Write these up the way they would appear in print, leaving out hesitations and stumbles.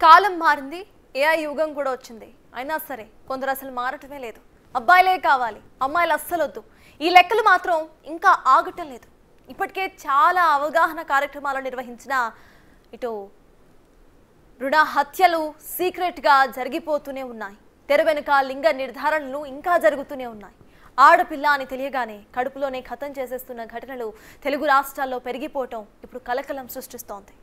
కాలం మారింది, ఏఐ యుగం కూడా వచ్చింది. అయినా సరే కొందరు అసలు మారటమే లేదు. అబ్బాయిలే కావాలి, అమ్మాయిలు అస్సలు వద్దు. ఈ లెక్కలు మాత్రం ఇంకా ఆగటం లేదు. ఇప్పటికే చాలా అవగాహన కార్యక్రమాలు నిర్వహించిన ఇటు భ్రూణ హత్యలు సీక్రెట్గా జరిగిపోతూనే ఉన్నాయి. తెర వెనుక లింగ నిర్ధారణలు ఇంకా జరుగుతూనే ఉన్నాయి. ఆడపిల్ల అని తెలియగానే కడుపులోనే ఖతం చేసేస్తున్న ఘటనలు తెలుగు రాష్ట్రాల్లో పెరిగిపోవటం ఇప్పుడు కలకలం సృష్టిస్తోంది.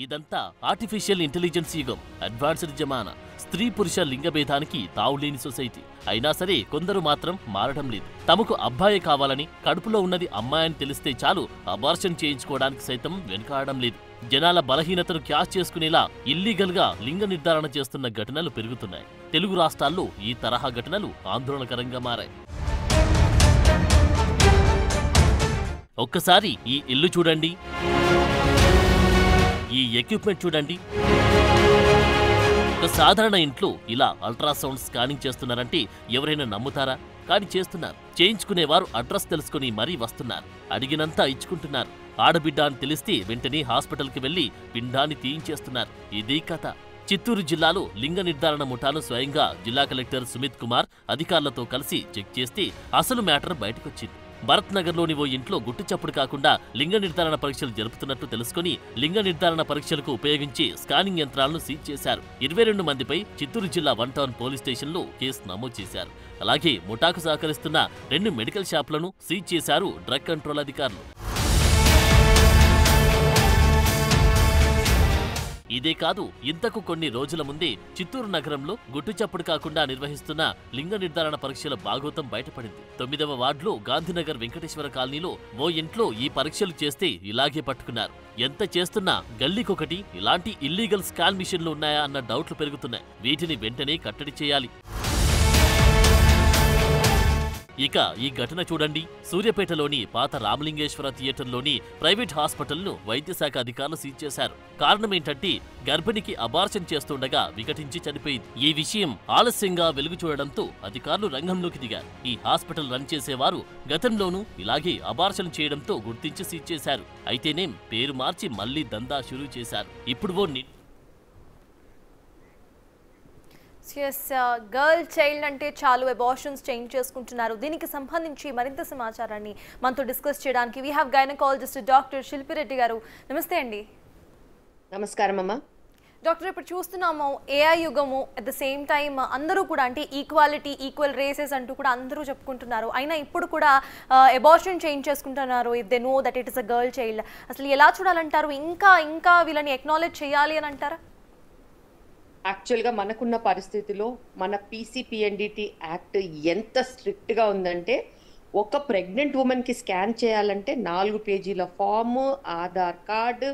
ఇదంతా ఆర్టిఫిషియల్ ఇంటెలిజెన్స్ యుగం, అడ్వాన్స్డ్ జమానా. స్త్రీ పురుష లింగ భేదానికి తావులేని సొసైటీ. అయినా సరే కొందరు మాత్రం మారడం లేదు. తమకు అబ్బాయే కావాలని, కడుపులో ఉన్నది అమ్మాయని తెలిస్తే చాలు అబార్షన్ చేయించుకోవడానికి సైతం వెనుకాడడం లేదు. జనాల బలహీనతను క్యాచ్ చేసుకునేలా ఇల్లీగల్ గా లింగ నిర్ధారణ చేస్తున్న ఘటనలు పెరుగుతున్నాయి. తెలుగు రాష్ట్రాల్లో ఈ తరహా ఘటనలు ఆందోళనకరంగా మారాయి. ఒక్కసారి ఈ ఇల్లు చూడండి, ఈ ఎక్విప్మెంట్ చూడండి. ఒక సాధారణ ఇంట్లో ఇలా అల్ట్రాసౌండ్ స్కానింగ్ చేస్తున్నారంటే ఎవరైనా నమ్ముతారా? కానీ చేస్తున్నారు. చేయించుకునేవారు అడ్రస్ తెలుసుకుని మరీ వస్తున్నారు. అడిగినంతా ఇచ్చుకుంటున్నారు. ఆడబిడ్డ అని తెలిస్తే వెంటనే హాస్పిటల్కి వెళ్లి పిండాన్ని తీయించేస్తున్నారు. ఇదే కథ. చిత్తూరు జిల్లాలో లింగ నిర్ధారణ ముఠాను స్వయంగా జిల్లా కలెక్టర్ సుమిత్ కుమార్ అధికారులతో కలిసి చెక్ చేస్తే అసలు మ్యాటర్ బయటకొచ్చింది. భరత్ నగర్లోని ఓ ఇంట్లో గుట్టు చప్పుడు కాకుండా లింగ నిర్ధారణ పరీక్షలు జరుపుతున్నట్టు తెలుసుకుని లింగ నిర్ధారణ పరీక్షలకు ఉపయోగించే స్కానింగ్ యంత్రాలను సీజ్ చేశారు. 22 మందిపై చిత్తూరు జిల్లా 1 టౌన్ పోలీస్ స్టేషన్లో కేసు నమోదు చేశారు. అలాగే ముఠాకు సహకరిస్తున్న 2 మెడికల్ షాపులను సీజ్ చేశారు డ్రగ్ కంట్రోల్ అధికారులు. ఇదే కాదు, ఇంతకు కొన్ని రోజుల ముందే చిత్తూరు నగరంలో గుట్టుచప్పుడు కాకుండా నిర్వహిస్తున్న లింగ నిర్ధారణ పరీక్షల భాగోతం బయటపడింది. 9వ వార్డులో గాంధీనగర్ వెంకటేశ్వర కాలనీలో ఓ ఇంట్లో ఈ పరీక్షలు చేస్తే ఇలాగే పట్టుకున్నారు. ఎంత చేస్తున్నా గల్లీకొకటి ఇలాంటి ఇల్లీగల్ స్కాన్ మిషన్లు ఉన్నాయా అన్న డౌట్లు పెరుగుతున్నాయి. వీటిని వెంటనే కట్టడి చేయాలి. ఇక ఈ ఘటన చూడండి. సూర్యాపేటలోని పాత రామలింగేశ్వర థియేటర్లోని ప్రైవేట్ హాస్పిటల్ను వైద్యశాఖ అధికారులు సీజ్ చేశారు. కారణమేంటంటే గర్భిణికి అబార్షన్ చేస్తుండగా వికటించి చనిపోయింది. ఈ విషయం ఆలస్యంగా వెలుగు చూడడంతో అధికారులు రంగంలోకి దిగారు. ఈ హాస్పిటల్ రన్ చేసేవారు గతంలోనూ ఇలాగే అబార్షన్ చేయడంతో గుర్తించి సీజ్ చేశారు. అయితేనేం పేరు మార్చి మళ్లీ దందా షురూ చేశారు. ఇప్పుడు గర్ల్ చైల్డ్ అంటే చాలు అబార్షన్స్ చేంజ్ చేసుకుంటున్నారు. దీనికి సంబంధించి మరింత సమాచారాన్ని మనతో డిస్కస్ చేయడానికి we have gynaecologist doctor Shilpi Reddy గారు. నమస్తే అండి. నమస్కారం అమ్మా. డాక్టర్, ఇప్పుడు చూస్తున్నాము ఏఐ యుగము, అట్ ద సేమ్ టైం అందరూ కూడా అంటే ఈక్వాలిటీ, ఈక్వల్ రేసెస్ అంటూ కూడా అందరూ చెప్పుకుంటున్నారు. అయినా ఇప్పుడు కూడా అబార్షన్ చేంజ్ చేసుకుంటున్నారు if they know that it is a girl child. అసలు ఎలా చూడాలంటారు? ఇంకా వీళ్ళని ఎక్నాలెడ్జ్ చేయాలి అని అంటారా? యాక్చువల్గా మనకున్న పరిస్థితిలో మన పీసీపీఎన్డిటీ యాక్ట్ ఎంత స్ట్రిక్ట్గా ఉందంటే ఒక ప్రెగ్నెంట్ ఉమెన్కి స్కాన్ చేయాలంటే 4 పేజీల form, Aadhaar card,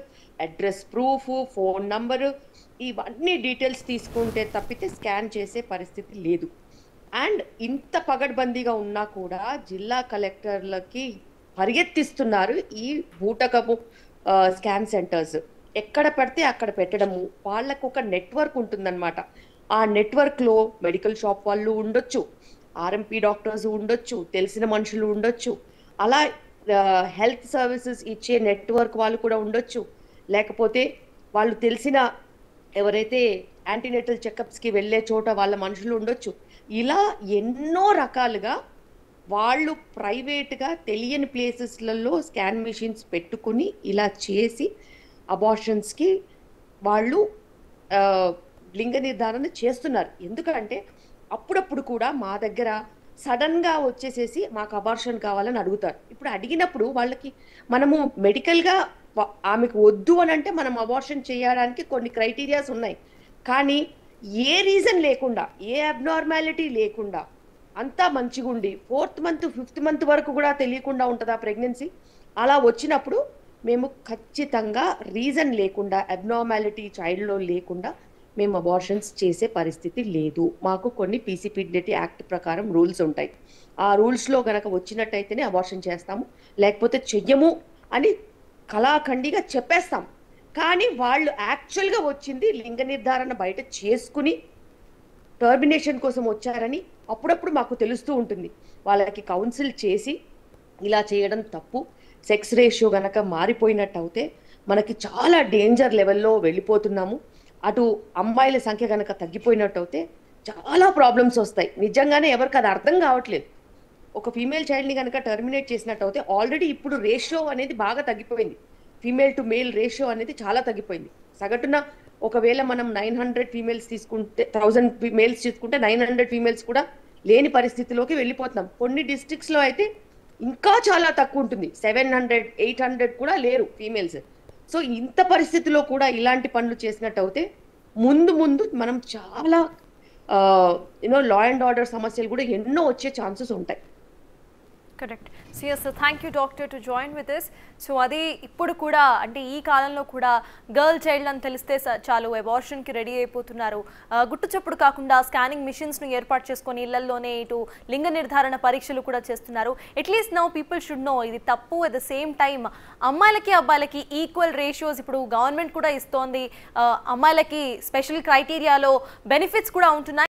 address proof, phone number, ఇవన్నీ డీటెయిల్స్ తీసుకుంటే తప్పితే స్కాన్ చేసే పరిస్థితి లేదు. అండ్ ఇంత పగడ్బందీగా ఉన్నా కూడా జిల్లా కలెక్టర్లకి పరిగెత్తిస్తున్నారు ఈ బూటకపు స్కాన్ సెంటర్స్. ఎక్కడ పడితే అక్కడ పెట్టడము. వాళ్ళకు ఒక నెట్వర్క్ ఉంటుందన్నమాట. ఆ నెట్వర్క్లో మెడికల్ షాప్ వాళ్ళు ఉండొచ్చు, ఆర్ఎంపీ డాక్టర్స్ ఉండొచ్చు, తెలిసిన మనుషులు ఉండొచ్చు, అలా హెల్త్ సర్వీసెస్ ఇచ్చే నెట్వర్క్ వాళ్ళు కూడా ఉండొచ్చు, లేకపోతే వాళ్ళు తెలిసిన ఎవరైతే యాంటీనేటల్ చెకప్స్కి వెళ్ళే చోట వాళ్ళ మనుషులు ఉండొచ్చు. ఇలా ఎన్నో రకాలుగా వాళ్ళు ప్రైవేట్గా తెలియని ప్లేసెస్లలో స్కాన్ మిషన్స్ పెట్టుకుని ఇలా చేసి అబార్షన్స్కి వాళ్ళు లింగ నిర్ధారణ చేస్తున్నారు. ఎందుకంటే అప్పుడప్పుడు కూడా మా దగ్గర సడన్గా వచ్చేసేసి మాకు అబార్షన్ కావాలని అడుగుతారు. ఇప్పుడు అడిగినప్పుడు వాళ్ళకి మనము మెడికల్గా ఆమెకు వద్దు అని అంటే మనం అబార్షన్ చేయడానికి కొన్ని క్రైటీరియాస్ ఉన్నాయి. కానీ ఏ రీజన్ లేకుండా, ఏ అబ్నార్మాలిటీ లేకుండా అంతా మంచిగుండి 4th మంత్ 5th మంత్ వరకు కూడా తెలియకుండా ఉంటుందా ప్రెగ్నెన్సీ? అలా వచ్చినప్పుడు మేము ఖచ్చితంగా రీజన్ లేకుండా, అబ్నార్మాలిటీ చైల్డ్లో లేకుండా మేము అబార్షన్స్ చేసే పరిస్థితి లేదు. మాకు కొన్ని పీసీపీఎన్డిటీ యాక్ట్ ప్రకారం రూల్స్ ఉంటాయి. ఆ రూల్స్లో కనుక వచ్చినట్టయితేనే అబార్షన్ చేస్తాము, లేకపోతే చెయ్యము అని కళాఖండిగా చెప్పేస్తాం. కానీ వాళ్ళు యాక్చువల్గా వచ్చింది లింగ నిర్ధారణ బయట చేసుకుని టర్మినేషన్ కోసం వచ్చారని అప్పుడప్పుడు మాకు తెలుస్తూ ఉంటుంది. వాళ్ళకి కౌన్సిల్ చేసి ఇలా చేయడం తప్పు, సెక్స్ రేషియో గనక మారిపోయినట్టు అయితే మనకి చాలా డేంజర్ లెవెల్లో వెళ్ళిపోతున్నాము. అటు అమ్మాయిల సంఖ్య గనక తగ్గిపోయినట్టు అయితే చాలా ప్రాబ్లమ్స్ వస్తాయి. నిజంగానే ఎవరికి అది అర్థం కావట్లేదు. ఒక ఫీమేల్ చైల్డ్ని కనుక టర్మినేట్ చేసినట్టు అయితే ఆల్రెడీ ఇప్పుడు రేషియో అనేది బాగా తగ్గిపోయింది. ఫీమేల్ టు మేల్ రేషియో అనేది చాలా తగ్గిపోయింది. సగటున ఒకవేళ మనం 900 ఫీమేల్స్ తీసుకుంటే 1000 మేల్స్ తీసుకుంటే 900 ఫీమేల్స్ కూడా లేని పరిస్థితిలోకి వెళ్ళిపోతున్నాం. కొన్ని డిస్ట్రిక్ట్స్లో అయితే ఇంకా చాలా తక్కువ ఉంటుంది. 700, 800 కూడా లేరు ఫీమేల్స్. సో ఇంత పరిస్థితిలో కూడా ఇలాంటి పనులు చేసినట్టు అయితే ముందు ముందు మనం చాలా లా అండ్ ఆర్డర్ సమస్యలు కూడా ఎన్నో వచ్చే ఛాన్సెస్ ఉంటాయి. Correct. CS, thank you doctor to join with this. So అది ఇప్పుడు కూడా అంటే ఈ కాలంలో కూడా గర్ల్ చైల్డ్ అని తెలిస్తే చాలు అబార్షన్కి రెడీ అయిపోతున్నారు. గుట్టు చప్పుడు కాకుండా స్కానింగ్ మిషన్స్ను ఏర్పాటు చేసుకొని ఇళ్లలోనే ఇటు లింగ నిర్ధారణ పరీక్షలు కూడా చేస్తున్నారు. At least now people should know ఇది తప్పు. అట్ ద సేమ్ టైం అమ్మాయిలకి అబ్బాయిలకి ఈక్వల్ రేషియోస్ ఇప్పుడు గవర్నమెంట్ కూడా ఇస్తోంది. అమ్మాయిలకి స్పెషల్ క్రైటీరియాలో బెనిఫిట్స్ కూడా ఉంటున్నాయి.